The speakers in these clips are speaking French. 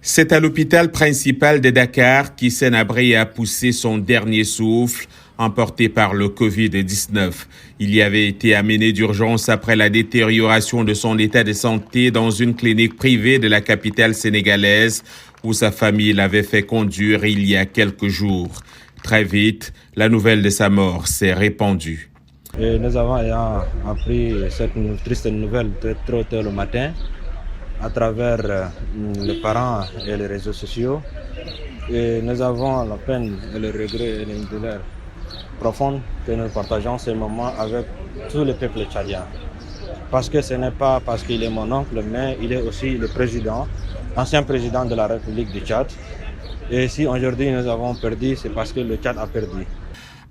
C'est à l'hôpital principal de Dakar qu'Hissène Habré a poussé son dernier souffle, emporté par le Covid-19. Il y avait été amené d'urgence après la détérioration de son état de santé dans une clinique privée de la capitale sénégalaise où sa famille l'avait fait conduire il y a quelques jours. Très vite, la nouvelle de sa mort s'est répandue. Et nous avons appris cette triste nouvelle très tôt le matin à travers les parents et les réseaux sociaux. Et nous avons la peine et le regret et une douleur profonde que nous partageons ces moments avec tout le peuple tchadien. Parce que ce n'est pas parce qu'il est mon oncle, mais il est aussi le président, ancien président de la République du Tchad. Et si aujourd'hui nous avons perdu, c'est parce que le Tchad a perdu.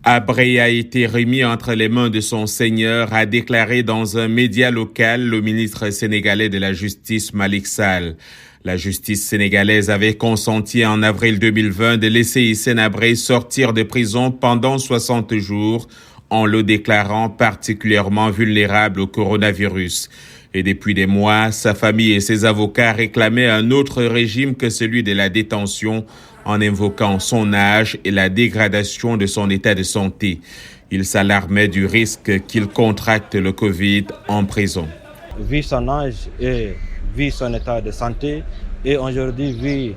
Habré a été remis entre les mains de son seigneur, a déclaré dans un média local le ministre sénégalais de la Justice, Malick Sall. La justice sénégalaise avait consenti en avril 2020 de laisser Hissène Habré sortir de prison pendant 60 jours en le déclarant particulièrement vulnérable au coronavirus. Et depuis des mois, sa famille et ses avocats réclamaient un autre régime que celui de la détention en invoquant son âge et la dégradation de son état de santé. Ils s'alarmaient du risque qu'il contracte le Covid en prison. Vu son âge et vu son état de santé et aujourd'hui vu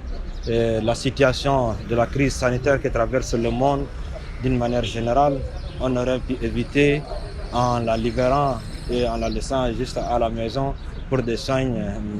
la situation de la crise sanitaire qui traverse le monde d'une manière générale, on aurait pu éviter en la libérant et en la laissant juste à la maison pour des soins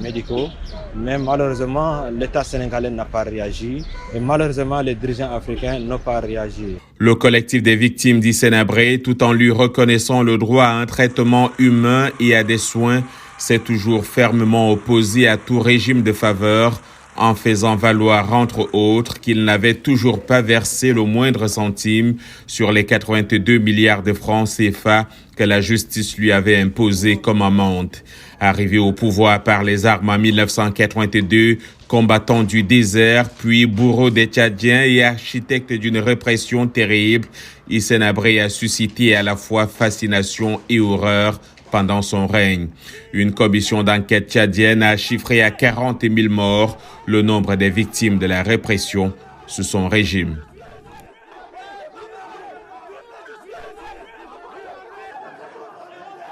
médicaux. Mais malheureusement, l'État sénégalais n'a pas réagi et malheureusement, les dirigeants africains n'ont pas réagi. Le collectif des victimes d'Hissène Habré, tout en lui reconnaissant le droit à un traitement humain et à des soins, s'est toujours fermement opposé à tout régime de faveur, en faisant valoir, entre autres, qu'il n'avait toujours pas versé le moindre centime sur les 82 milliards de francs CFA que la justice lui avait imposés comme amende. Arrivé au pouvoir par les armes en 1982, combattant du désert, puis bourreau des Tchadiens et architecte d'une répression terrible, Hissène Habré a suscité à la fois fascination et horreur pendant son règne. Une commission d'enquête tchadienne a chiffré à 40 000 morts le nombre des victimes de la répression sous son régime.